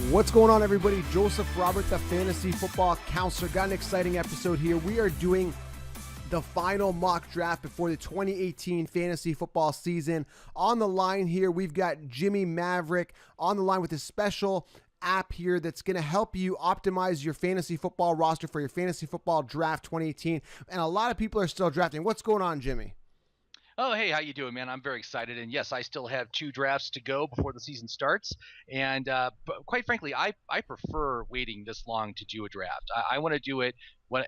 What's going on, everybody? Joseph Robert, the Fantasy Football Counselor. Got an exciting episode here. We are doing the final mock draft before the 2018 fantasy football season. On the line here, we've got Jimmy Maverick on the line with a special app here that's going to help you optimize your fantasy football roster for your fantasy football draft 2018. And a lot of people are still drafting. What's going on, Jimmy? Oh, hey, how you doing, man? I'm very excited. And yes, I still have 2 drafts to go before the season starts. And but quite frankly, I prefer waiting this long to do a draft. I want to do it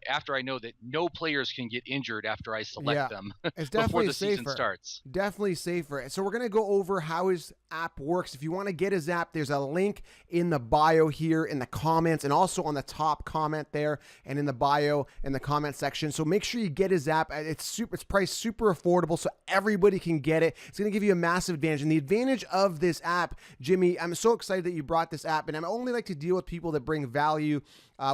after I know that no players can get injured after I select them it's before definitely the safer. season starts. Definitely safer. So we're going to go over how his app works. If you want to get his app, there's a link in the bio here, in the comments, and also on the top comment there, and in the bio in the comment section. So make sure you get his app. It's priced super affordable, so everybody can get it. It's going to give you a massive advantage. And the advantage of this app, Jimmy, I'm so excited that you brought this app, and I only like to deal with people that bring value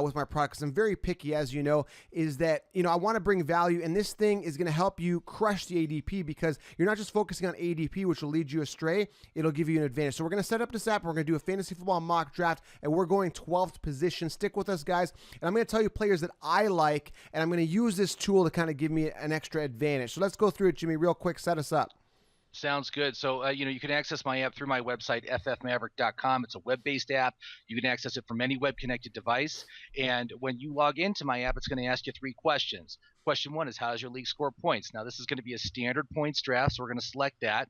with my product, because I'm very picky, as you know, is that, I want to bring value, and this thing is going to help you crush the ADP, because you're not just focusing on ADP, which will lead you astray. It'll give you an advantage. So we're going to set up this app, and we're going to do a fantasy football mock draft, and we're going 12th position. Stick with us, guys, and I'm going to tell you players that I like, and I'm going to use this tool to kind of give me an extra advantage. So let's go through it, Jimmy, real quick. Set us up. Sounds good. So, you can access my app through my website, ffmaverick.com. It's a web-based app. You can access it from any web-connected device. And when you log into my app, it's going to ask you 3 questions. Question 1 is, how does your league score points? Now, this is going to be a standard points draft, so we're going to select that.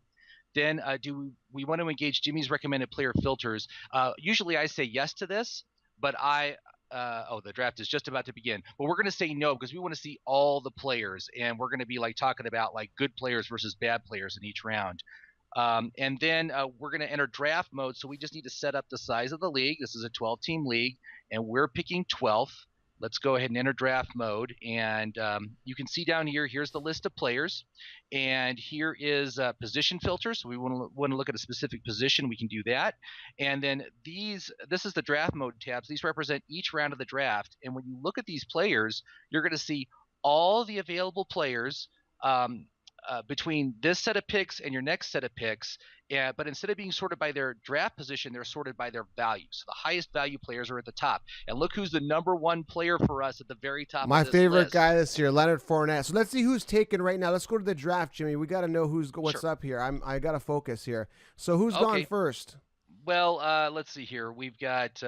Then, do we want to engage Jimmy's recommended player filters? Usually I say yes to this, but the draft is just about to begin. But we're going to say no, because we want to see all the players, and we're going to be talking about good players versus bad players in each round. And then we're going to enter draft mode. So we just need to set up the size of the league. This is a 12-team league, and we're picking 12th. Let's go ahead and enter draft mode. And you can see down here, here's the list of players. And here is position filters. So we want to look at a specific position. We can do that. And then this is the draft mode tabs. These represent each round of the draft. And when you look at these players, you're going to see all the available players between this set of picks and your next set of picks. But instead of being sorted by their draft position, they're sorted by their value. So the highest value players are at the top. And look who's the number 1 player for us at the very top My of this favorite list. guy this year, Leonard Fournette. So let's see who's taken right now. Let's go to the draft, Jimmy. We got to know what's Sure. up here. I got to focus here. So who's gone first? Well, let's see here. We've got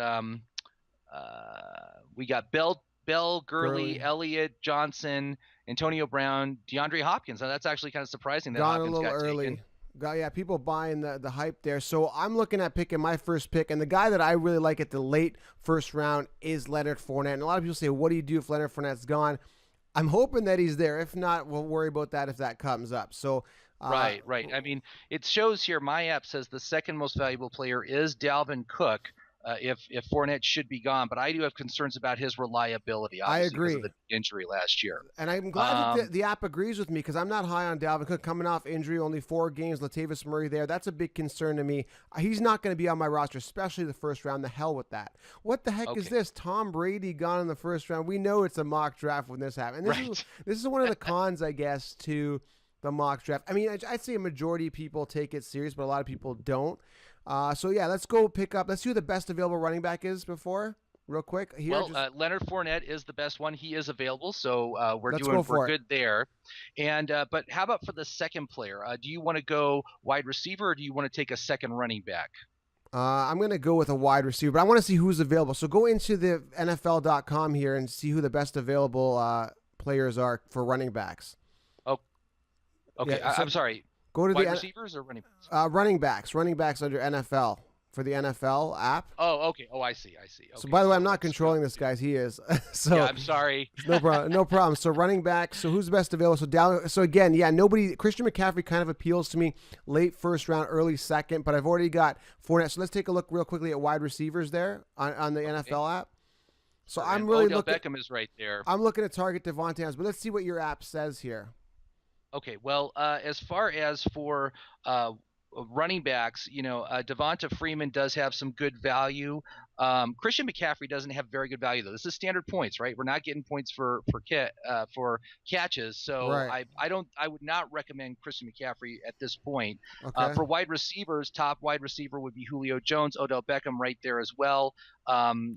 Bell, Gurley, Elliott, Johnson, Antonio Brown, DeAndre Hopkins. Now that's actually kind of surprising that Gone Hopkins a little got early. taken. People buying the hype there. So I'm looking at picking my first pick, and the guy that I really like at the late first round is Leonard Fournette. And a lot of people say, what do you do if Leonard Fournette's gone? I'm hoping that he's there. If not, we'll worry about that if that comes up. So Right. I mean, it shows here, my app says the second most valuable player is Dalvin Cook. If Fournette should be gone, but I do have concerns about his reliability. I agree. Because of the injury last year. And I'm glad that the app agrees with me, because I'm not high on Dalvin Cook coming off injury, only 4 games. Latavius Murray there. That's a big concern to me. He's not going to be on my roster, especially the first round. The hell with that. What the heck is this? Tom Brady gone in the first round. We know it's a mock draft when this happens. And this is one of the cons, I guess, to the mock draft. I mean, I'd say a majority of people take it serious, but a lot of people don't. So yeah, let's go pick up. Let's see who the best available running back is real quick. Here, Leonard Fournette is the best one. He is available, so we're good there. And but how about for the second player? Do you want to go wide receiver, or do you want to take a second running back? I'm going to go with a wide receiver, but I want to see who's available. So go into the NFL.com here and see who the best available players are for running backs. Oh, okay. Yeah, so I'm sorry. Go to wide the receivers or running backs? Running backs under NFL for the NFL app. Oh, okay. Oh, I see. Okay, so by the way, I'm not controlling this, guys. He is. So yeah, I'm sorry. No problem. So running back. So who's the best available? So again, nobody. Christian McCaffrey kind of appeals to me. Late first round, early second, but I've already got Fournette. So let's take a look real quickly at wide receivers there on the NFL app. So I'm really looking. Beckham is right there. I'm looking to target Devontae Adams, but let's see what your app says here. Okay, well, as far as for running backs, Devonta Freeman does have some good value. Christian McCaffrey doesn't have very good value though. This is standard points, right? We're not getting points for catches, so Right. I would not recommend Christian McCaffrey at this point. Okay. For wide receivers, top wide receiver would be Julio Jones, Odell Beckham right there as well.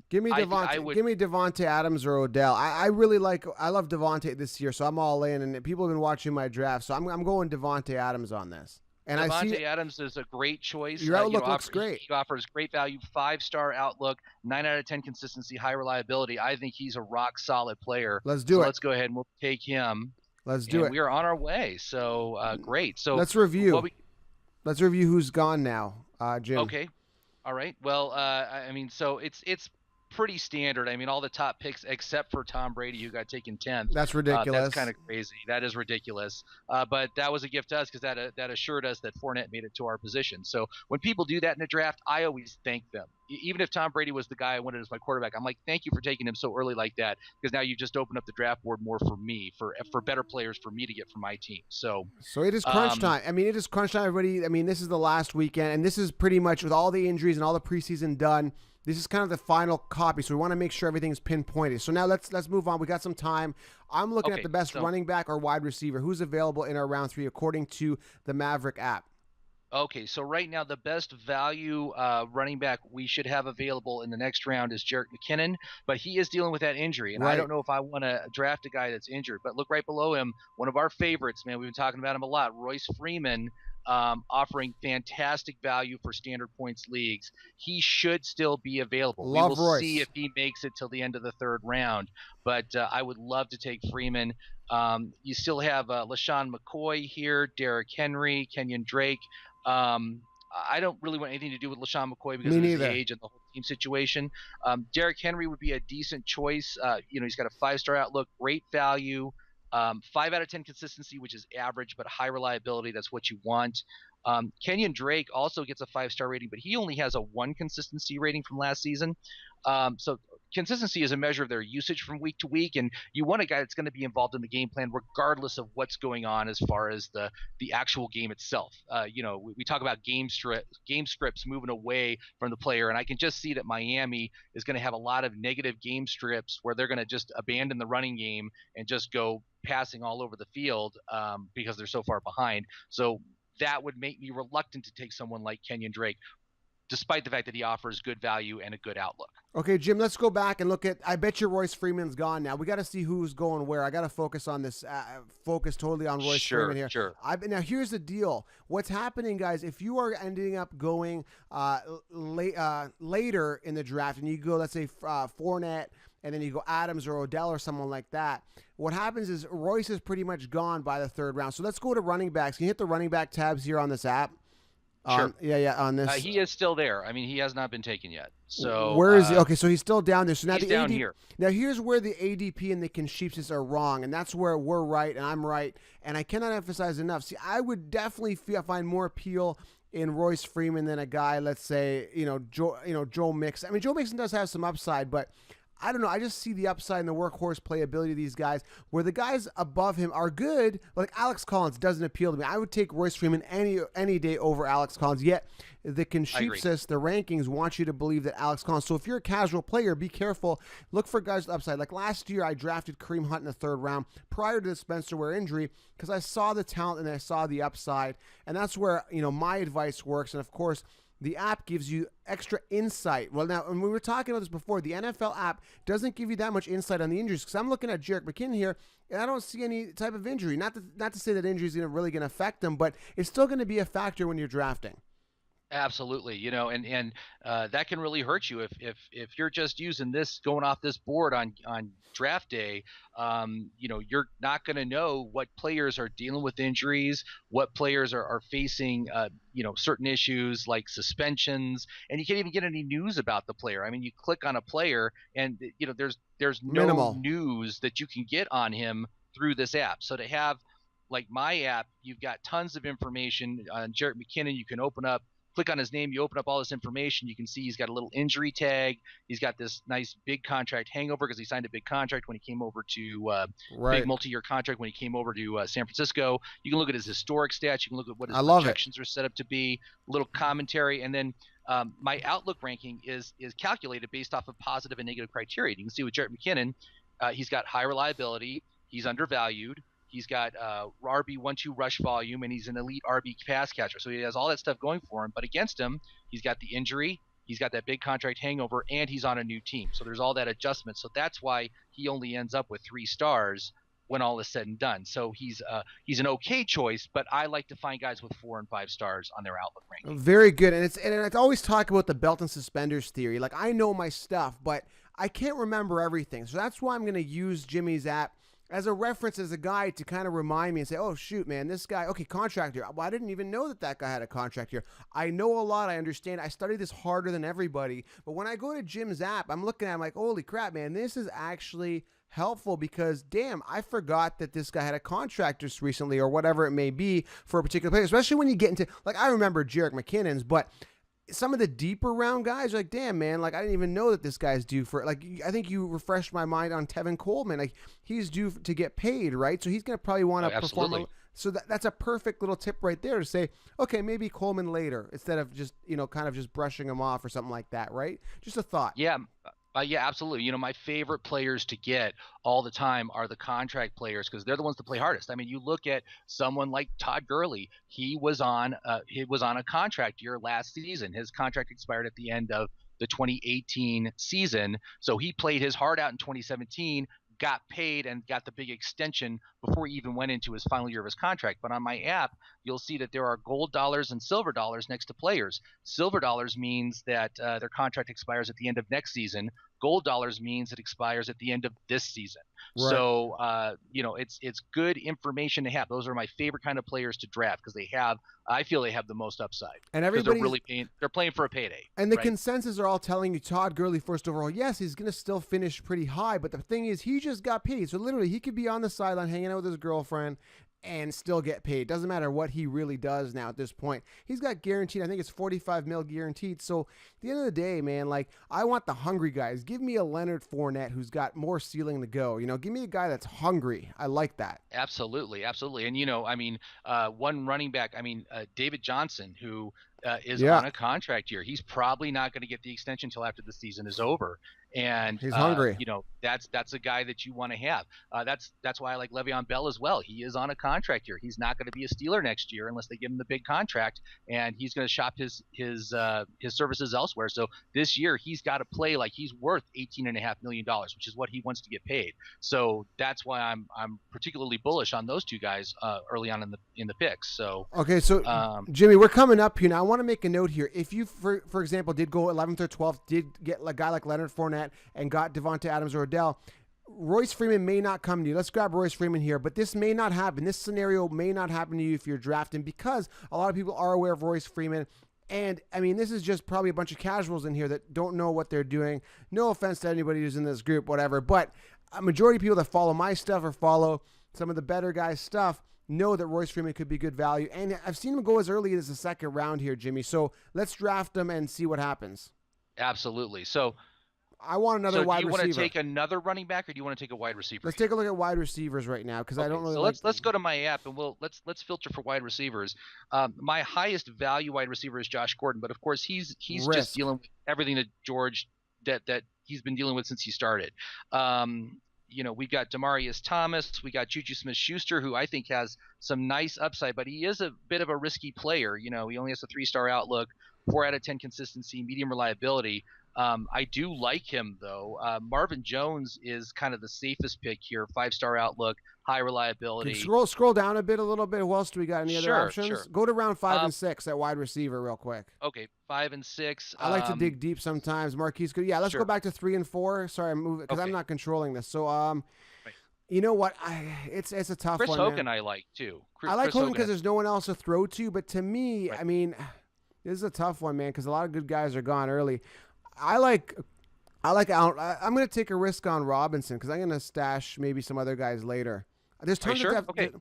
Give me I think I Devontae. would Give me Devontae Adams or Odell. I really like. I love Devontae this year, so I'm all in. And people have been watching my draft, so I'm going Devontae Adams on this. And I see Devontae Adams is a great choice. your outlook looks great. He offers great value, 5-star outlook, 9 out of 10 consistency, high reliability. I think he's a rock solid player. Let's do it. Let's go ahead and we'll take him. Let's do it. We are on our way. So great. So let's review. Let's review who's gone now, Jim. Okay. All right. Well, I mean, so it's pretty standard. I mean, all the top picks except for Tom Brady, who got taken 10th. That's ridiculous. That's kind of crazy. That is ridiculous. But that was a gift to us because that assured us that Fournette made it to our position. So when people do that in a draft, I always thank them. Even if Tom Brady was the guy I wanted as my quarterback, I'm like, thank you for taking him so early like that, because now you just opened up the draft board more for me, for better players for me to get for my team. So it is crunch time. I mean, it is crunch time, everybody. I mean, this is the last weekend, and this is pretty much with all the injuries and all the preseason done. This is kind of the final copy, so we want to make sure everything's pinpointed. So now let's move on. We got some time. I'm looking at the best running back or wide receiver. Who's available in our round 3 according to the Maverick app? Okay, so right now the best value running back we should have available in the next round is Jerick McKinnon, but he is dealing with that injury, and I don't know if I want to draft a guy that's injured. But look right below him, one of our favorites, man. We've been talking about him a lot, Royce Freeman. Offering fantastic value for standard points leagues. He should still be available. We will see if he makes it till the end of the 3rd round, but I would love to take Freeman. You still have LaShawn McCoy here, Derrick Henry, Kenyon Drake. I don't really want anything to do with LaShawn McCoy because of his age and the whole team situation. Derrick Henry would be a decent choice. He's got a 5-star outlook, great value. 5 out of 10 consistency, which is average, but high reliability. That's what you want. Kenyon Drake also gets a 5-star rating, but he only has a 1 consistency rating from last season. So consistency is a measure of their usage from week to week, and you want a guy that's going to be involved in the game plan regardless of what's going on as far as the actual game itself. We talk about game scripts moving away from the player, and I can just see that Miami is going to have a lot of negative game scripts where they're going to just abandon the running game and just go passing all over the field because they're so far behind. So that would make me reluctant to take someone like Kenyon Drake, despite the fact that he offers good value and a good outlook. Okay, Jim, let's go back and look at, I bet you Royce Freeman's gone now. We got to see who's going where. I got to focus on this, focus totally on Royce Freeman here. Sure. Now, here's the deal. What's happening, guys, if you are ending up going later in the draft and you go, let's say, Fournette, and then you go Adams or Odell or someone like that, what happens is Royce is pretty much gone by the 3rd round. So let's go to running backs. Can you hit the running back tabs here on this app? Sure. On this. He is still there. I mean, he has not been taken yet. So where is he? Okay, so he's still down there. So now he's down here. Now here's where the ADP and the consensus are wrong, and that's where we're right and I'm right. And I cannot emphasize enough. See, I would definitely find more appeal in Royce Freeman than a guy, let's say, Joe Mixon. I mean, Joe Mixon does have some upside, but I don't know. I just see the upside and the workhorse playability of these guys, where the guys above him are good. Like Alex Collins doesn't appeal to me. I would take Royce Freeman any day over Alex Collins. Yet the consensus, the rankings want you to believe that Alex Collins. So if you're a casual player, be careful. Look for guys with upside. Like last year, I drafted Kareem Hunt in the 3rd round prior to the Spencer Ware injury because I saw the talent and I saw the upside, and that's where my advice works. And of course, the app gives you extra insight. Well, now, and we were talking about this before, the NFL app doesn't give you that much insight on the injuries, because I'm looking at Jerick McKinnon here, and I don't see any type of injury. Not to say that injury is really going to affect them, but it's still going to be a factor when you're drafting. Absolutely, and that can really hurt you if you're just using this, going off this board on draft day. You're not going to know what players are dealing with injuries, what players are facing certain issues like suspensions, and you can't even get any news about the player. I mean, you click on a player and there's no minimal news that you can get on him through this app. So to have like my app, you've got tons of information on Jerick McKinnon. You can open up click on his name, you open up all this information. You can see he's got a little injury tag. He's got this nice big contract hangover because he signed a big contract when he came over to big Right. multi-year contract when he came over to San Francisco. You can look at his historic stats. You can look at what his I love it. projections are set up to be. A little commentary, and then my outlook ranking is calculated based off of positive and negative criteria. You can see with Jarrett McKinnon, he's got high reliability. He's undervalued. He's got RB 1-2 rush volume, and he's an elite RB pass catcher. So he has all that stuff going for him. But against him, he's got the injury, he's got that big contract hangover, and he's on a new team. So there's all that adjustment. So that's why he only ends up with 3 stars when all is said and done. So he's an okay choice, but I like to find guys with 4 and 5 stars on their outlook ranking. Very good. And I always talk about the belt and suspenders theory. Like, I know my stuff, but I can't remember everything. So that's why I'm going to use Jimmy's app as a reference, as a guide to kind of remind me and say, oh, shoot, man, this guy, okay, contract year. Well, I didn't even know that guy had a contract year. I know a lot. I understand. I studied this harder than everybody. But when I go to Jim's app, I'm looking at it, I'm like, holy crap, man, this is actually helpful because, damn, I forgot that this guy had a contract just recently or whatever it may be for a particular player, especially when you get into, like, I remember Jarrett McKinnon's, but some of the deeper round guys are like, damn, man, like, I didn't even know that this guy's due for, like, I think you refreshed my mind on Tevin Coleman. Like, he's due to get paid, right? So he's going to probably want to perform. So that's a perfect little tip right there to say, okay, maybe Coleman later instead of just, kind of just brushing him off or something like that, right? Just a thought. Yeah. Yeah, absolutely. My favorite players to get all the time are the contract players because they're the ones that play hardest. I mean, you look at someone like Todd Gurley. He was on a contract year last season. His contract expired at the end of the 2018 season, so he played his heart out in 2017. Got paid and got the big extension before he even went into his final year of his contract. But on my app, you'll see that there are gold dollars and silver dollars next to players. Silver dollars means that their contract expires at the end of next season. Gold dollars means it expires at the end of this season. Right. So, it's good information to have. Those are my favorite kind of players to draft because I feel they have the most upside. And everybody they're playing for a payday. And the consensus are all telling you Todd Gurley first overall. Yes, he's going to still finish pretty high, but the thing is, he just got paid. So literally, he could be on the sideline hanging out with his girlfriend and still get paid. Doesn't matter what he really does now at this point. He's got guaranteed, I think it's $45 million guaranteed. So at the end of the day, man, like, I want the hungry guys. Give me a Leonard Fournette who's got more ceiling to go. Give me a guy that's hungry. I like that. Absolutely. And, one running back, David Johnson, who is on a contract year. He's probably not going to get the extension until after the season is over. And he's hungry. That's a guy that you want to have. That's why I like Le'Veon Bell as well. He is on a contract year. He's not going to be a Steeler next year unless they give him the big contract, and he's going to shop his services elsewhere. So this year he's got to play like he's worth $18.5 million, which is what he wants to get paid. So that's why I'm particularly bullish on those two guys early on in the picks. So okay, so Jimmy, we're coming up here now. I want to make a note here. If you, for example, did go 11th or 12th, did get a guy like Leonard Fournette and got Devontae Adams or Odell, Royce Freeman may not come to you. Let's grab Royce Freeman here, but this may not happen. This scenario may not happen to you if you're drafting because a lot of people are aware of Royce Freeman. And, this is just probably a bunch of casuals in here that don't know what they're doing. No offense to anybody who's in this group, whatever. But a majority of people that follow my stuff or follow some of the better guys' stuff know that Royce Freeman could be good value. And I've seen him go as early as the second round here, Jimmy. So let's draft him and see what happens. Absolutely. So I want another wide receiver. Do you want to take another running back, or do you want to take a wide receiver? Let's take a look at wide receivers right now because I don't really. So let's go to my app and let's filter for wide receivers. My highest value wide receiver is Josh Gordon, but of course he's just dealing with everything that George that he's been dealing with since he started. We got Demaryius Thomas, we got Juju Smith-Schuster, who I think has some nice upside, but he is a bit of a risky player. He only has a 3-star outlook, 4 out of 10 consistency, medium reliability. I do like him though. Marvin Jones is kind of the safest pick here. 5-star outlook, high reliability. Scroll down a little bit. Who else do we got? Any other options? Sure. Go to round 5 and 6 at wide receiver real quick. Okay, 5 and 6. I like to dig deep sometimes. Marquise, good. Yeah, let's go back to 3 and 4. Sorry, I'm moving because I'm not controlling this. So you know what? It's a tough Chris one. Chris Hogan, man. I like too. I like Hogan because there's no one else to throw to. But to me, this is a tough one, man, because a lot of good guys are gone early. I like Allen. I'm going to take a risk on Robinson because I'm going to stash maybe some other guys later. There's tons of depth. Okay.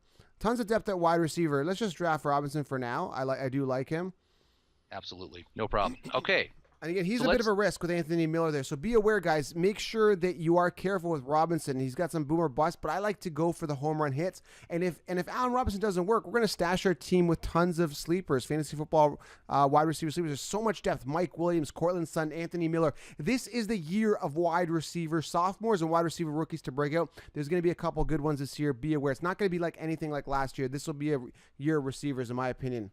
Tons of depth at wide receiver. Let's just draft Robinson for now. I do like him. Absolutely. No problem. Okay. And again, he's So a bit of let's a risk with Anthony Miller there. So be aware, guys. Make sure that you are careful with Robinson. He's got some boomer bust, but I like to go for the home run hits. And if Allen Robinson doesn't work, we're going to stash our team with tons of sleepers, fantasy football wide receiver sleepers. There's so much depth. Mike Williams, Cortland Sutton, Anthony Miller. This is the year of wide receiver sophomores and wide receiver rookies to break out. There's going to be a couple good ones this year. Be aware. It's not going to be like anything like last year. This will be a year of receivers, in my opinion.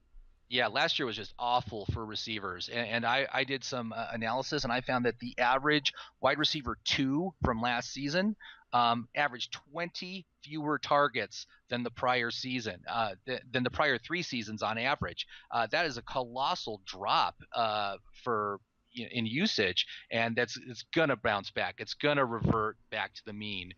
Yeah, last year was just awful for receivers. And I did some analysis, and I found that the average wide receiver two from last season averaged 20 fewer targets than the prior season, than the prior 3 seasons on average. That is a colossal drop for in usage, and it's gonna bounce back. It's gonna revert back to the mean.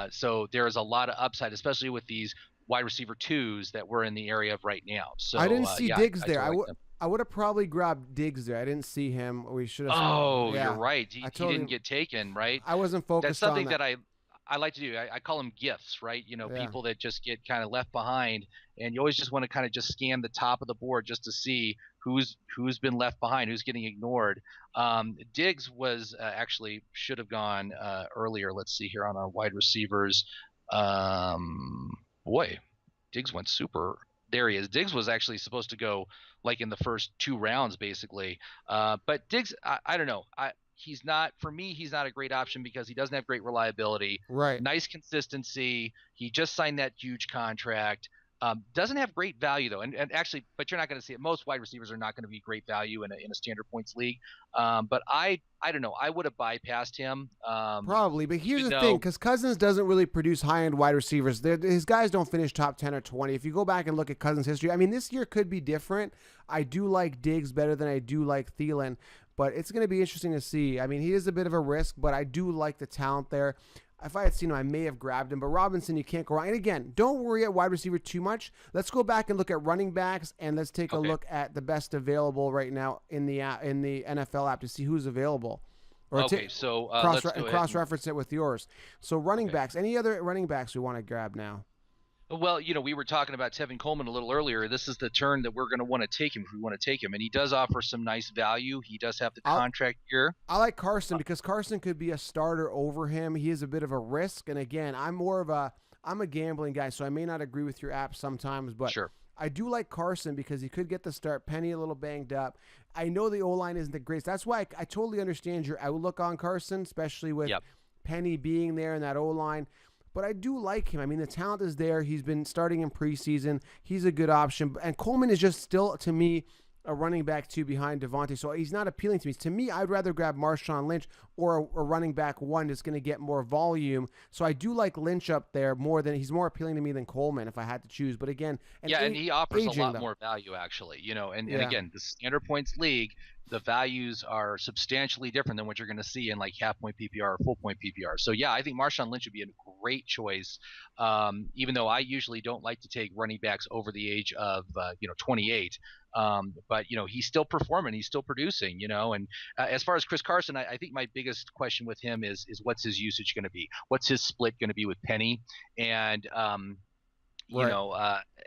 So there's a lot of upside, especially with these wide receiver twos that we're in the area of right now. I So didn't see yeah, Diggs I there. totally like them. I would have probably grabbed Diggs there. I didn't see him. We should have. Oh, you're Yeah, right. He, I he didn't totally. get taken, right? I wasn't That's focused on something that. that I like to do. I call them gifts, right? Yeah. People that just get kind of left behind, and you always just want to kind of just scan the top of the board just to see who's been left behind, who's getting ignored. Diggs was actually should have gone earlier. Let's see here on our wide receivers. Boy, Diggs went super. There he is. Diggs was actually supposed to go like in the first 2 rounds, basically. But Diggs, I don't know. He's not, for me. He's not a great option because he doesn't have great reliability. Right. Nice consistency. He just signed that huge contract. Doesn't have great value though, and actually, but you're not going to see it. Most wide receivers are not going to be great value in a standard points league. But I don't know. I would have bypassed him. Probably, but here's Even the thing: though, because Cousins doesn't really produce high-end wide receivers. His guys don't finish top 10 or 20. If you go back and look at Cousins' history, I mean, this year could be different. I do like Diggs better than I do like Thielen, but it's going to be interesting to see. I mean, he is a bit of a risk, but I do like the talent there. If I had seen him, I may have grabbed him. But Robinson, you can't go wrong. And again, don't worry at wide receiver too much. Let's go back and look at running backs, and let's take a okay, look at the best available right now in the NFL app to see who's available. Or okay, so cross let's go ahead. cross reference it with yours. So running Okay. backs. Any other running backs we want to grab now? Well, we were talking about Tevin Coleman a little earlier. This is the turn that we're going to want to take him if we want to take him, and he does offer some nice value. He does have the I'll, contract year. I like Carson because Carson could be a starter over him. He is a bit of a risk, and again, I'm a gambling guy, so I may not agree with your app sometimes, but Sure. I do like Carson because he could get the start. Penny a little banged up. I know the O line isn't the greatest. That's why I totally understand your outlook on Carson, especially with Yep. Penny being there in that O line. But I do like him. I mean, the talent is there. He's been starting in preseason. He's a good option. And Coleman is just still, to me, a running back two behind Devontae. So he's not appealing to me. To me, I'd rather grab Marshawn Lynch or a running back one that's going to get more volume. So I do like Lynch up there more than he's more appealing to me than Coleman if I had to choose. But again, Yeah, and he offers a aging lot though. more value actually. And Yeah. again, the standard points league, the values are substantially different than what you're going to see in like half point PPR or full point PPR. So yeah, I think Marshawn Lynch would be a great choice. Even though I usually don't like to take running backs over the age of 28. But he's still performing, he's still producing. And as far as Chris Carson, I think my biggest question with him is what's his usage going to be? What's his split going to be with Penny? And you Right. know,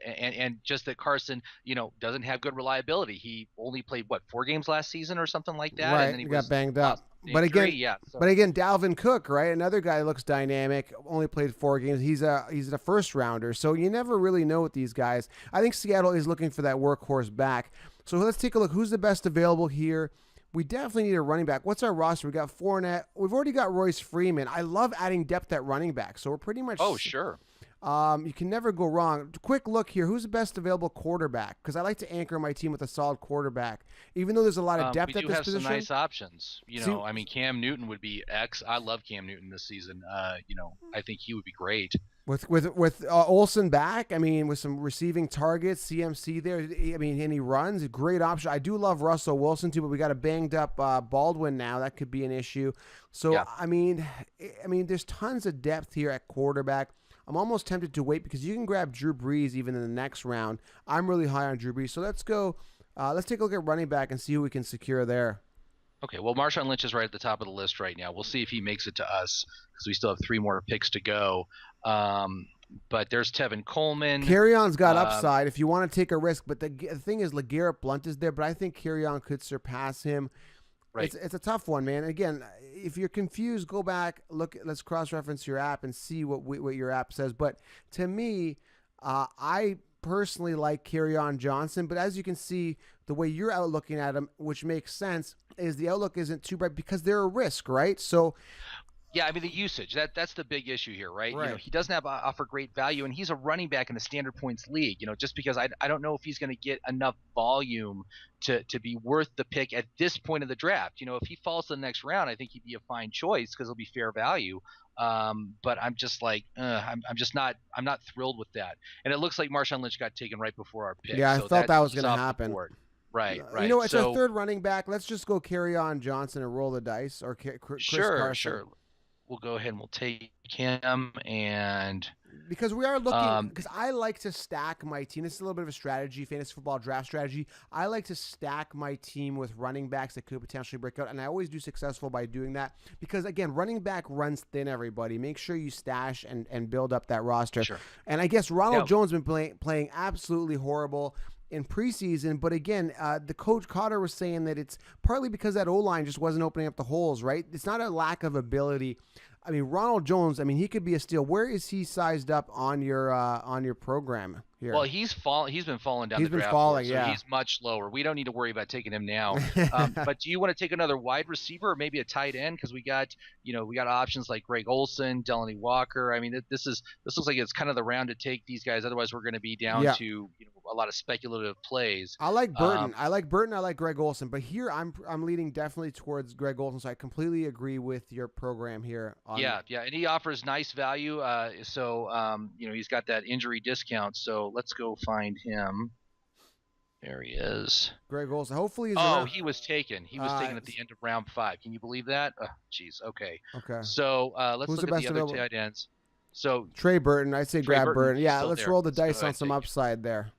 and just that Carson, doesn't have good reliability. He only played what 4 games last season or something like that, and Right. then he He got was banged lost up. to But injury. again, Yeah, so But again, Dalvin Cook, right? Another guy that looks dynamic, only played 4 games. He's a first rounder, so you never really know with these guys. I think Seattle is looking for that workhorse back. So let's take a look. Who's the best available here? We definitely need a running back. What's our roster? We got Fournette. We've already got Royce Freeman. I love adding depth at running back, so we're pretty much. oh sure. You can never go wrong. Quick look here. Who's the best available quarterback? Because I like to anchor my team with a solid quarterback, even though there's a lot of depth We at do this have position. some nice options. See, I mean, Cam Newton would be X. I love Cam Newton this season. I think he would be great. with Olsen back, I mean, with some receiving targets, CMC there. I mean, and he runs, a great option. I do love Russell Wilson too, but we got a banged up Baldwin now. That could be an issue. So Yeah. I mean, there's tons of depth here at quarterback. I'm almost tempted to wait because you can grab Drew Brees even in the next round. I'm really high on Drew Brees, so let's go. Let's take a look at running back and see who we can secure there. Okay, well, Marshawn Lynch is right at the top of the list right now. We'll see if he makes it to us because we still have 3 more picks to go. but there's Tevin Coleman. Kerryon's got upside if you want to take a risk, but the thing is, LeGarrette Blount is there, but I think Kerryon could surpass him. Right. It's a tough one, man. Again, if you're confused, go back, look. Let's cross-reference your app and see what your app says. But to me, I personally like Kerryon Johnson. But as you can see, the way you're out looking at him, which makes sense, is the outlook isn't too bright because they're a risk, right? So. Yeah, I mean the usage, that's the big issue here, right? Right. You know, he doesn't have offer great value, and he's a running back in the standard points league. You know, just because I don't know if he's going to get enough volume to be worth the pick at this point of the draft. You know, if he falls to the next round, I think he'd be a fine choice because he'll be fair value. But I'm just like, I'm not thrilled with that. And it looks like Marshawn Lynch got taken right before our pick. Yeah, I so thought that was he's going to off the happen. board. Right. You know, it's our third running back. Let's just go Kerryon Johnson and roll the dice, or Chris Carson. Sure. We'll go ahead and we'll take him, and because we are looking, because I like to stack my team. This is a little bit of a strategy, fantasy football draft strategy. I like to stack my team with running backs that could potentially break out, and I always do successful by doing that because, again, running back runs thin, everybody. Make sure you stash and build up that roster. Sure. And I guess Ronald Jones has been playing absolutely horrible in preseason, but again, the coach Cotter was saying that it's partly because that O-line just wasn't opening up the holes, right? It's not a lack of ability. I mean, Ronald Jones, I mean, he could be a steal. Where is he sized up on your program here? Well, he's been falling down. He's the been draft falling, board, so yeah. he's much lower. We don't need to worry about taking him now. But do you want to take another wide receiver or maybe a tight end? Because we got options like Greg Olsen, Delaney Walker. I mean, this looks like it's kind of the round to take these guys. Otherwise, we're going to be down to a lot of speculative plays. I like Burton. I like Greg Olsen, but here I'm leaning definitely towards Greg Olsen. So I completely agree with your program here. Yeah, and he offers nice value. He's got that injury discount. So let's go find him. There he is. Greg Olsen. Hopefully he's he was taken. He was taken at the end of round 5. Can you believe that? Oh, jeez. Okay. Okay. So let's look at the other tight ends. So Trey Burton. I'd say grab Burton. Yeah, let's roll the dice on some take. upside there.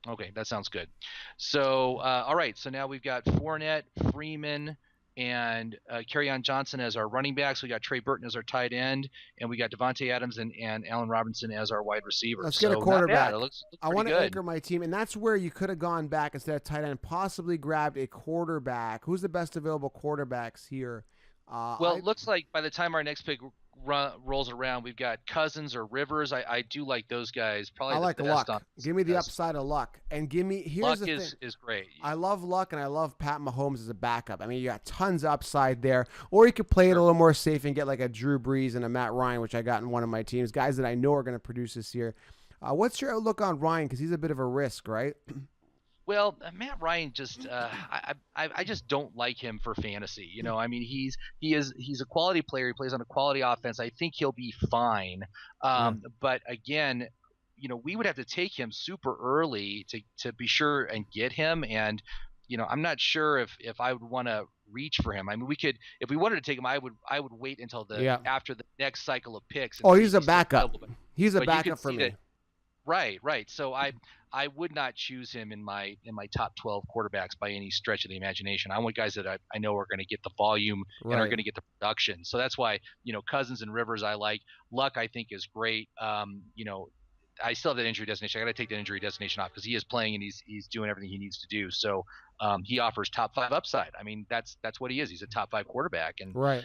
Okay, that sounds good. So, all right. So now we've got Fournette, Freeman, and Kerryon Johnson as our running backs. We got Trey Burton as our tight end, and we got Devontae Adams and Allen Robinson as our wide receivers. Let's get a quarterback. It looks I want to anchor my team, and that's where you could have gone back instead of tight end, possibly grabbed a quarterback. Who's the best available quarterbacks here? It looks like by the time our next pick rolls around, we've got Cousins or Rivers. I do like those guys. Probably I like the best Luck. Give me the upside of Luck, and give me Luck is great. I love Luck, and I love Pat Mahomes as a backup. I mean, you got tons of upside there, or you could play it a little more safe and get like a Drew Brees and a Matt Ryan, which I got in one of my teams, guys that I know are going to produce this year. What's your outlook on Ryan? Because he's a bit of a risk, right? Well, Matt Ryan just I just don't like him for fantasy. You know, I mean he's a quality player. He plays on a quality offense. I think he'll be fine. But again, you know, we would have to take him super early to be sure and get him. And you know, I'm not sure if I would want to reach for him. I mean, we could, if we wanted to take him, I would wait until after the next cycle of picks. He's a backup. He's a backup for me. Right. So I would not choose him in my top 12 quarterbacks by any stretch of the imagination. I want guys that I know are going to get the volume and are going to get the production. So that's why, you know, Cousins and Rivers I like. Luck I think is great. You know, I still have that injury destination. I got to take that injury destination off because he is playing and he's doing everything he needs to do. So he offers top 5 upside. I mean, that's what he is. He's a top 5 quarterback. And right.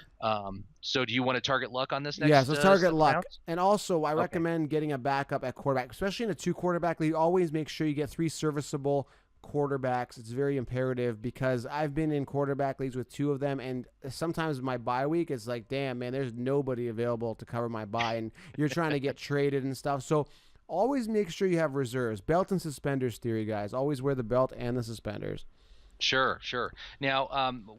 So do you want to target Luck on this next? Yes, let's target Luck. And also, I recommend getting a backup at quarterback, especially in a 2 quarterback league. Always make sure you get 3 serviceable quarterbacks. It's very imperative because I've been in quarterback leagues with 2 of them, and sometimes my bye week it's like, damn man, there's nobody available to cover my bye, and you're trying to get traded and stuff. So always make sure you have reserves. Belt and suspenders theory, guys. Always wear the belt and the suspenders. Sure. Now,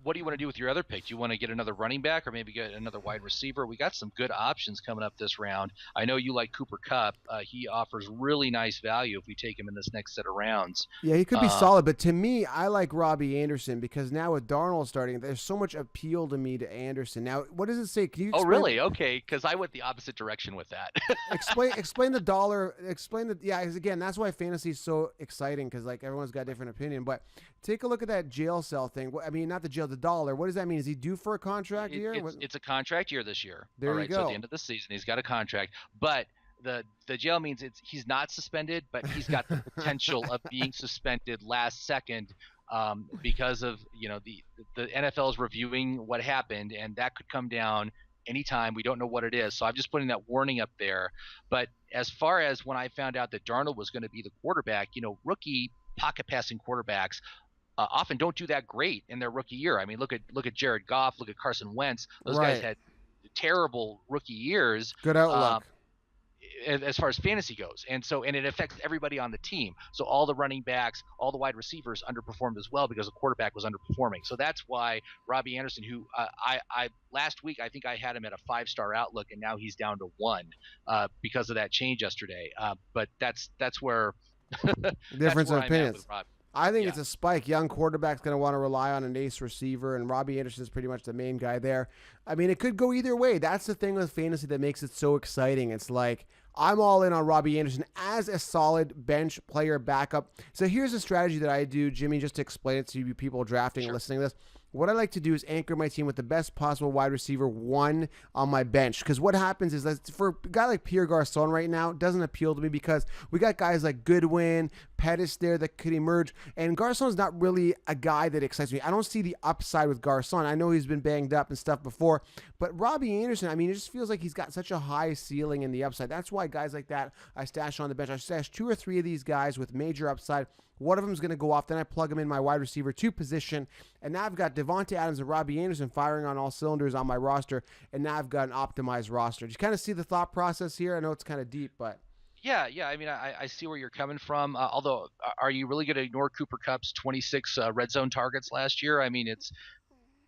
what do you want to do with your other pick? Do you want to get another running back or maybe get another wide receiver? We got some good options coming up this round. I know you like Cooper Kupp. He offers really nice value if we take him in this next set of rounds. Yeah, he could be solid. But to me, I like Robbie Anderson because now with Darnold starting, there's so much appeal to me to Anderson. Now, what does it say? Can you explain? Oh, really? Okay, because I went the opposite direction with that. explain the dollar. Because again, that's why fantasy is so exciting because like everyone's got a different opinion. But take a look at that jail cell thing. I mean, not the jail, the dollar. What does that mean? Is he due for a contract year? It's a contract year this year. There you go. So at the end of the season, he's got a contract. But The jail means he's not suspended, but he's got the potential of being suspended last second, because of the NFL is reviewing what happened, and that could come down anytime. We don't know what it is, so I'm just putting that warning up there. But as far as when I found out that Darnold was going to be the quarterback, rookie pocket passing quarterbacks often don't do that great in their rookie year. I mean, look at Jared Goff, look at Carson Wentz. Those guys Right. had terrible rookie years. Good outlook. As far as fantasy goes, and it affects everybody on the team. So all the running backs, all the wide receivers underperformed as well because the quarterback was underperforming. So that's why Robbie Anderson, who I last week I think I had him at a 5-star outlook, and now he's down to 1 because of that change yesterday. But that's where Difference in I'm at opinions. with Robbie. I think Yeah. it's a spike. Young quarterback's going to want to rely on an ace receiver, and Robbie Anderson is pretty much the main guy there. I mean, it could go either way. That's the thing with fantasy that makes it so exciting. It's like, I'm all in on Robbie Anderson as a solid bench player backup. So here's a strategy that I do, Jimmy, just to explain it to you people drafting and listening to this. What I like to do is anchor my team with the best possible wide receiver 1 on my bench. Because what happens is that for a guy like Pierre Garçon right now, it doesn't appeal to me because we got guys like Goodwin, Pettis there that could emerge. And Garcon's not really a guy that excites me. I don't see the upside with Garcon. I know he's been banged up and stuff before. But Robbie Anderson, I mean, it just feels like he's got such a high ceiling in the upside. That's why guys like that I stash on the bench. I stash 2 or 3 of these guys with major upside. One of them is going to go off. Then I plug him in my wide receiver 2 position. And now I've got Devontae Adams and Robbie Anderson firing on all cylinders on my roster. And now I've got an optimized roster. Do you kind of see the thought process here? I know it's kind of deep, but... Yeah. I mean, I see where you're coming from. Although, are you really going to ignore Cooper Kupp's 26 red zone targets last year? I mean,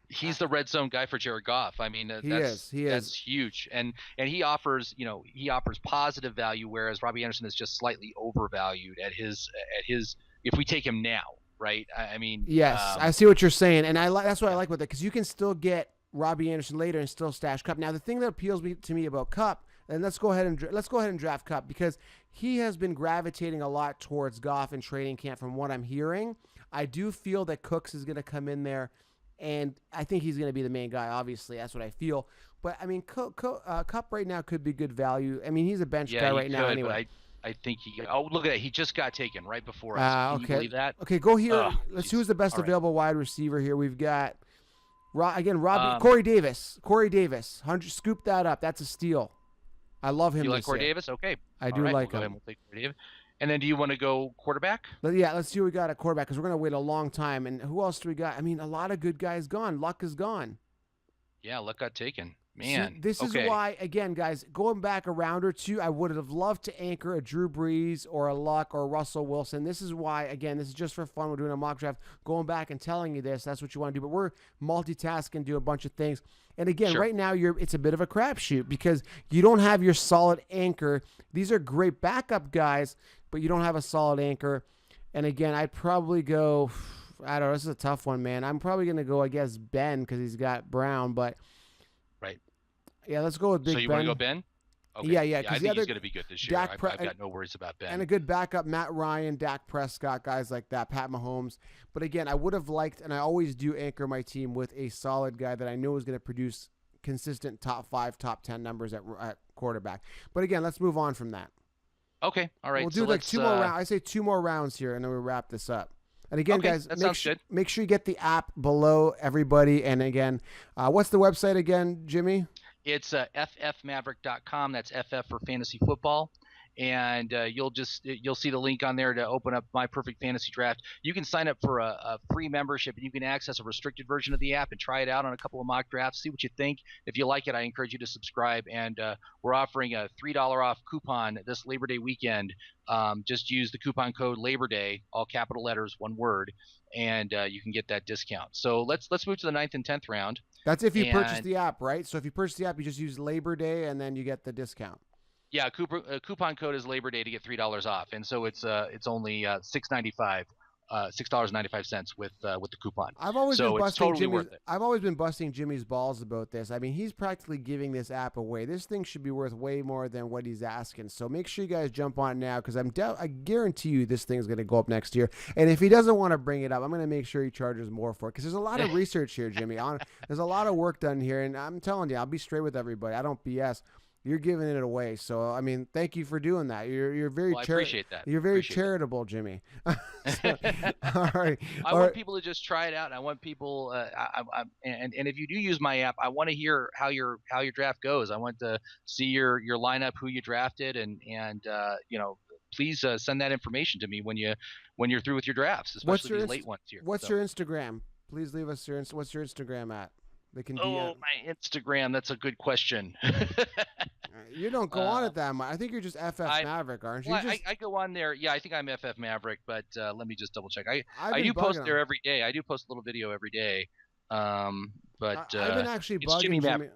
he's the red zone guy for Jared Goff. I mean, that's huge, and he offers positive value, whereas Robbie Anderson is just slightly overvalued at his if we take him now, right? I mean, yes, I see what you're saying, and that's what I like with it because you can still get Robbie Anderson later and still stash Kupp. Now, the thing that appeals to me about Kupp, and let's go ahead and draft Kupp because he has been gravitating a lot towards Goff in training camp. From what I'm hearing, I do feel that Cooks is going to come in there. And I think he's going to be the main guy, obviously. That's what I feel. But, I mean, Kupp right now could be good value. I mean, he's a bench guy right now anyway. I think look at that. He just got taken right before us. Can you believe that? Okay, go here. Let's see who's the best available wide receiver here. We've got, Corey Davis. Corey Davis. 100, scoop that up. That's a steal. I love him. You like Corey Davis? Okay. I do like him. We'll take Corey Davis. And then do you want to go quarterback? Yeah, let's see what we got at quarterback because we're going to wait a long time. And who else do we got? I mean, a lot of good guys gone. Luck is gone. Yeah, Luck got taken. Man. See, this is why, again, guys, going back a round or 2, I would have loved to anchor a Drew Brees or a Luck or a Russell Wilson. This is why, again, this is just for fun. We're doing a mock draft. Going back and telling you this, that's what you want to do. But we're multitasking, do a bunch of things. And again, right now, it's a bit of a crapshoot because you don't have your solid anchor. These are great backup guys, but you don't have a solid anchor. And again, I'd probably go, I don't know, this is a tough one, man. I'm probably going to go, I guess, Ben because he's got Brown, but. Right. Yeah, let's go with Big Ben. So you want to go Ben? Okay. Yeah. I think he's going to be good this year. I've got no worries about Ben. And a good backup, Matt Ryan, Dak Prescott, guys like that, Pat Mahomes. But again, I would have liked, and I always do anchor my team with a solid guy that I know is going to produce consistent top 5, top 10 numbers at quarterback. But again, let's move on from that. Okay. All right. We'll do like 2 more rounds. I say 2 more rounds here, and then we wrap this up. And again, guys, make sure you get the app below, everybody. And again, what's the website again, Jimmy? It's ffmaverick.com. That's FF for fantasy football. And you'll see the link on there to open up My Perfect Fantasy Draft. You can sign up for a free membership, and you can access a restricted version of the app and try it out on a couple of mock drafts. See what you think. If you like it, I encourage you to subscribe. And we're offering a $3 off coupon this Labor Day weekend. Just use the coupon code Labor Day, all capital letters, one word, and you can get that discount. So let's move to the 9th and 10th round. That's if you purchase the app, right? So if you purchase the app, you just use Labor Day, and then you get the discount. Yeah, coupon code is Labor Day to get $3 off, and so it's only $6.95 with the coupon. I've always so been it's totally worth it. I've always been busting Jimmy's balls about this. I mean, he's practically giving this app away. This thing should be worth way more than what he's asking. So make sure you guys jump on now because I guarantee you this thing's going to go up next year. And if he doesn't want to bring it up, I'm going to make sure he charges more for it because there's a lot of research here, Jimmy. There's a lot of work done here, and I'm telling you, I'll be straight with everybody. I don't BS. you're giving it away. So I mean, thank you for doing that. You're very Well, I appreciate that. You're very Appreciate charitable, Jimmy. So, all right. I want people to just try it out. And I want people, and if you do use my app, I want to hear how your draft goes. I want to see your lineup, who you drafted, and please send that information to me when you're through with your drafts, especially these late ones here. What's your Instagram? Please leave us what's your Instagram at? They can my Instagram. That's a good question. You don't go on it that much. I think you're just FF Maverick, aren't you? Well, I go on there. Yeah, I think I'm FF Maverick, but let me just double check. I do post there every day. I do post a little video every day. But I've been actually bugging Jimmy Maverick.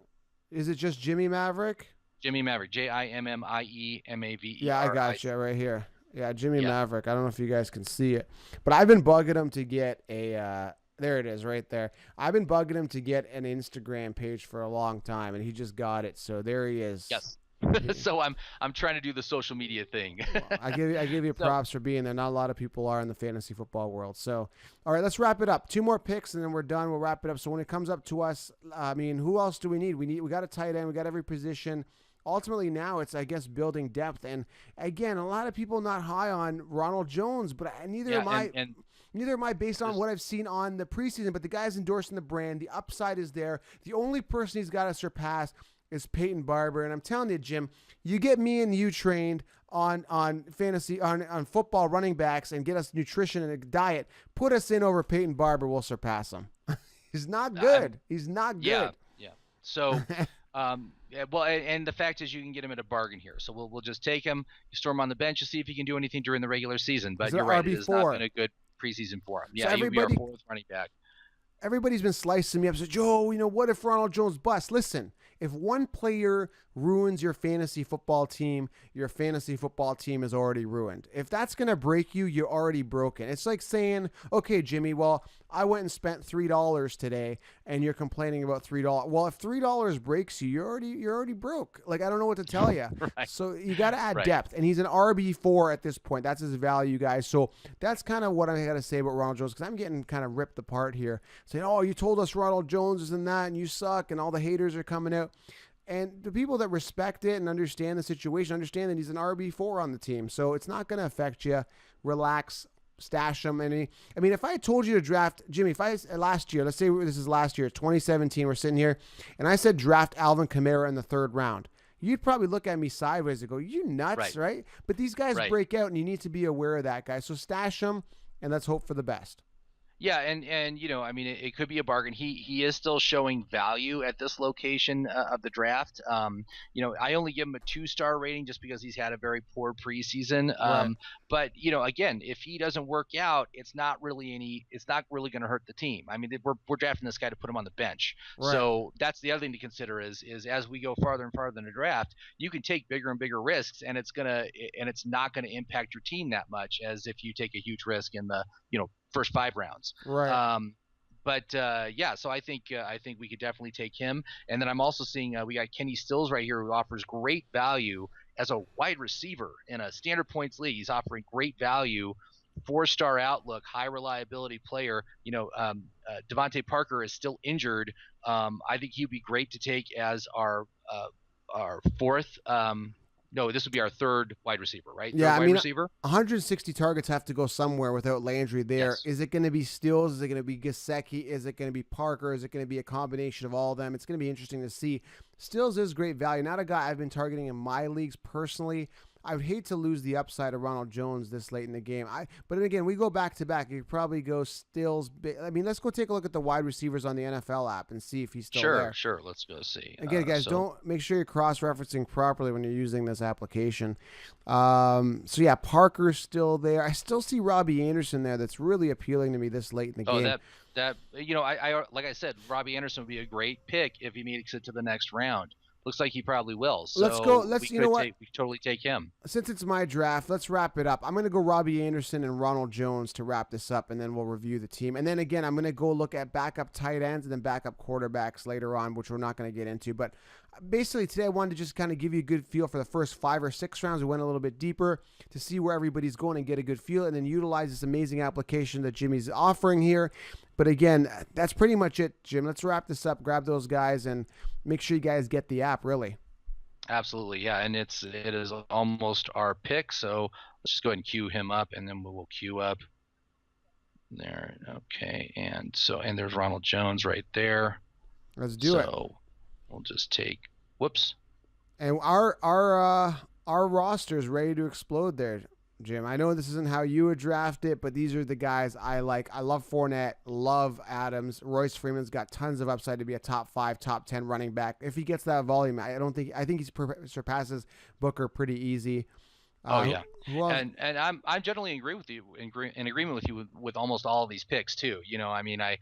Is it just Jimmy Maverick? Jimmy Maverick. JIMMIEMAVERIC. Yeah, I got you right here. Yeah, Jimmy Maverick. I don't know if you guys can see it, but I've been bugging him to get a. There it is, right there. I've been bugging him to get an Instagram page for a long time, and he just got it. So there he is. Yes. So I'm trying to do the social media thing. Well, I give you props for being there. Not a lot of people are in the fantasy football world. So, all right, let's wrap it up. 2 more picks, and then we're done. We'll wrap it up. So when it comes up to us, I mean, who else do we need? We got a tight end. We got every position. Ultimately, now it's, I guess, building depth. And again, a lot of people not high on Ronald Jones, but neither am I. Neither am I based on what I've seen on the preseason, but the guy's endorsing the brand. The upside is there. The only person he's got to surpass is Peyton Barber. And I'm telling you, Jim, you get me and you trained on fantasy, on football running backs and get us nutrition and a diet. Put us in over Peyton Barber, we'll surpass him. He's not good. He's not good. Yeah. So, well, and the fact is you can get him at a bargain here. So we'll just take him, you store him on the bench to see if he can do anything during the regular season. But you're right, it has not been a good preseason for him. Yeah, so he'll be our 4th running back. Everybody's been slicing me up. So, Joe, what if Ronald Jones busts? Listen, if one player ruins your fantasy football team, your fantasy football team is already ruined. If that's going to break you, you're already broken. It's like saying, okay, Jimmy, well, I went and spent $3 today and you're complaining about $3. Well, if $3 breaks you, you're already broke. Like, I don't know what to tell you. Right. So you got to add depth. And he's an RB4 at this point. That's his value, guys. So that's kind of what I got to say about Ronald Jones, because I'm getting kind of ripped apart here, saying, oh, you told us Ronald Jones isn't that and you suck and all the haters are coming out. And the people that respect it and understand the situation understand that he's an RB4 on the team. So it's not going to affect you. Relax, stash him. And I mean, if I had told you to draft, Jimmy, last year, let's say this is last year, 2017, we're sitting here, and I said draft Alvin Kamara in the 3rd round, you'd probably look at me sideways and go, you nuts, right? But these guys break out, and you need to be aware of that, guys. So stash them, and let's hope for the best. Yeah, and I mean, it could be a bargain. He is still showing value at this location of the draft. I only give him a 2-star rating just because he's had a very poor preseason. But again, if he doesn't work out, it's not really going to hurt the team. I mean, we're drafting this guy to put him on the bench. Right. So that's the other thing to consider is as we go farther and farther in the draft, you can take bigger and bigger risks, and it's not gonna impact your team that much as if you take a huge risk in the first 5 rounds. Right. So I think we could definitely take him. And then I'm also seeing we got Kenny Stills right here, who offers great value as a wide receiver in a standard points league. He's offering great value, 4-star outlook, high reliability player. Devontae Parker is still injured. I think he'd be great to take as our 4th. No, this would be our 3rd wide receiver, right? Yeah, wide receiver. 160 targets have to go somewhere without Landry there. Yes. Is it going to be Stills? Is it going to be Gesicki? Is it going to be Parker? Is it going to be a combination of all of them? It's going to be interesting to see. Stills is great value. Not a guy I've been targeting in my leagues personally. I would hate to lose the upside of Ronald Jones this late in the game. But then again, we go back to back. You could probably go Stills. I mean, let's go take a look at the wide receivers on the NFL app and see if he's still there. Sure. Let's go see. Again, guys, don't make sure you're cross-referencing properly when you're using this application. So yeah, Parker's still there. I still see Robbie Anderson there. That's really appealing to me this late in the game. I like I said, Robbie Anderson would be a great pick if he makes it to the next round. Looks like he probably will. So let's go. We totally take him. Since it's my draft, let's wrap it up. I'm going to go Robbie Anderson and Ronald Jones to wrap this up, and then we'll review the team. And then again, I'm going to go look at backup tight ends and then backup quarterbacks later on, which we're not going to get into. But basically today I wanted to just kind of give you a good feel for the first 5 or 6 rounds. We went a little bit deeper to see where everybody's going and get a good feel, and then utilize this amazing application that Jimmy's offering here. But again, that's pretty much it, Jim. Let's wrap this up, grab those guys, and make sure you guys get the app, really. Absolutely, yeah, and it is almost our pick. So let's just go ahead and queue him up, and then we'll queue up there. Okay, and there's Ronald Jones right there. Let's do it. So we'll just take. Whoops. And our roster is ready to explode there, Jim. I know this isn't how you would draft it, but these are the guys I like. I love Fournette, love Adams. Royce Freeman's got tons of upside to be a top 5, top 10 running back. If he gets that volume, I think he surpasses Booker pretty easy. Oh yeah, and I'm generally agree with you in agreement with you with almost all of these picks too. You know, I mean, I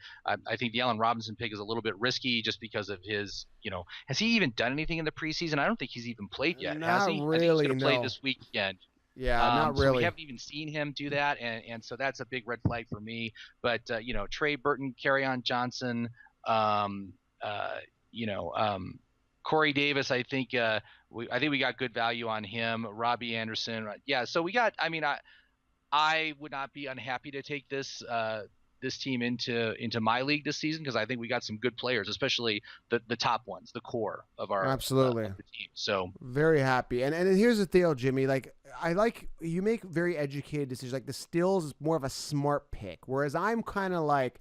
think the Allen Robinson pick is a little bit risky just because of his. You know, has he even done anything in the preseason? I don't think he's even played yet. Has he? Really, I think he's going to play no. this weekend. Yeah, not really. So we haven't even seen him do that, and so that's a big red flag for me. But you know, Trey Burton, Kerryon Johnson, um, you know, Corey Davis, I think we got good value on him. Robbie Anderson, yeah. So we got. I mean, I would not be unhappy to take this team into my league this season because I think we got some good players, especially the top ones, the core of our absolutely of the team. So very happy. And here's the deal, Jimmy. Like I like you make very educated decisions. Like the Stills is more of a smart pick, whereas I'm kind of like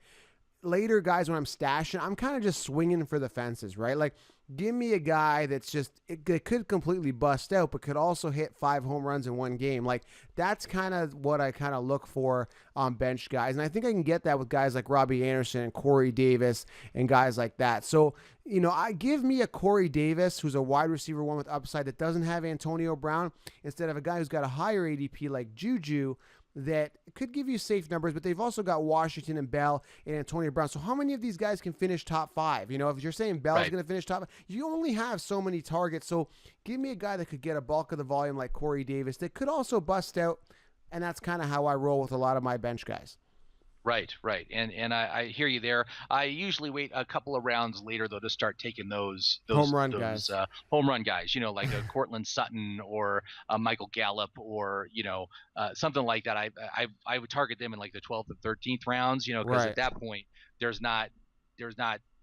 later guys when I'm stashing, I'm kind of just swinging for the fences, right? Like give me a guy that's just it could completely bust out, but could also hit 5 home runs in one game. Like that's kind of what I kind of look for on bench guys, and I think I can get that with guys like Robbie Anderson and Corey Davis and guys like that. So you know, I give me a Corey Davis who's a wide receiver one with upside that doesn't have Antonio Brown instead of a guy who's got a higher ADP like Juju that could give you safe numbers, but they've also got Washington and Bell and Antonio Brown. So how many of these guys can finish top 5? You know, if you're saying Bell's going to finish top 5, you only have so many targets. So give me a guy that could get a bulk of the volume like Corey Davis that could also bust out, and that's kind of how I roll with a lot of my bench guys. Right, and I hear you there. I usually wait a couple of rounds later though to start taking those home run guys. guys. Home run guys, you know, like a Cortland Sutton or a Michael Gallup or you know something like that. I would target them in like the 12th and 13th rounds, you know, because at that point there's not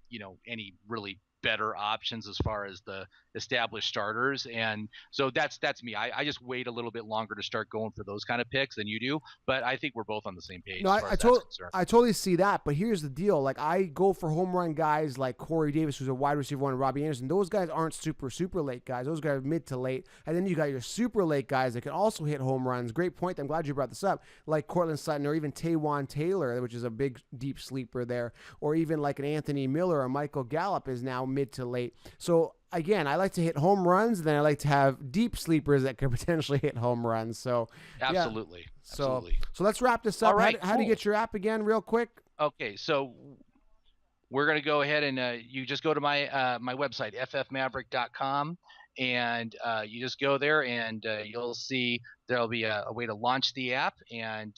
you know any really better options as far as the established starters, and so that's me. I just wait a little bit longer to start going for those kind of picks than you do, but I think we're both on the same page. No, I totally see that, but here's the deal. Like I go for home run guys like Corey Davis, who's a wide receiver one, and Robbie Anderson. Those guys aren't super late guys. Those guys are mid to late, and then you got your super late guys that can also hit home runs. Great point. I'm glad you brought this up, like Cortland Sutton or even Taywan Taylor, which is a big deep sleeper there, or even like an Anthony Miller or Michael Gallup is now mid to late. So again, I like to hit home runs, and then I like to have deep sleepers that could potentially hit home runs. So absolutely. So let's wrap this up. All right, how do you get your app again, real quick? Okay, so we're gonna go ahead and you just go to my my website ffmaverick.com, and you just go there and you'll see there'll be a way to launch the app. And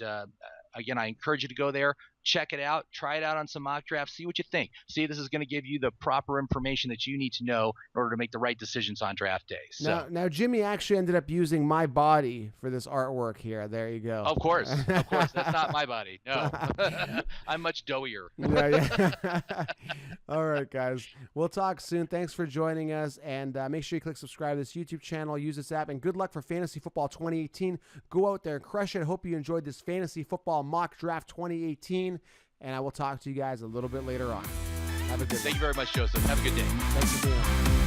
again, I encourage you to go there. Check it out, try it out on some mock drafts, see what you think. See if this is going to give you the proper information that you need to know in order to make the right decisions on draft day. So now Jimmy actually ended up using my body for this artwork here. There you go. Of course, that's not my body. No, I'm much doughier. Yeah. All right, guys. We'll talk soon. Thanks for joining us, and make sure you click subscribe to this YouTube channel. Use this app, and good luck for Fantasy Football 2018. Go out there and crush it. I hope you enjoyed this Fantasy Football Mock Draft 2018. And I will talk to you guys a little bit later on. Have a good day. Thank you very much, Joseph. Have a good day. Thanks for being on.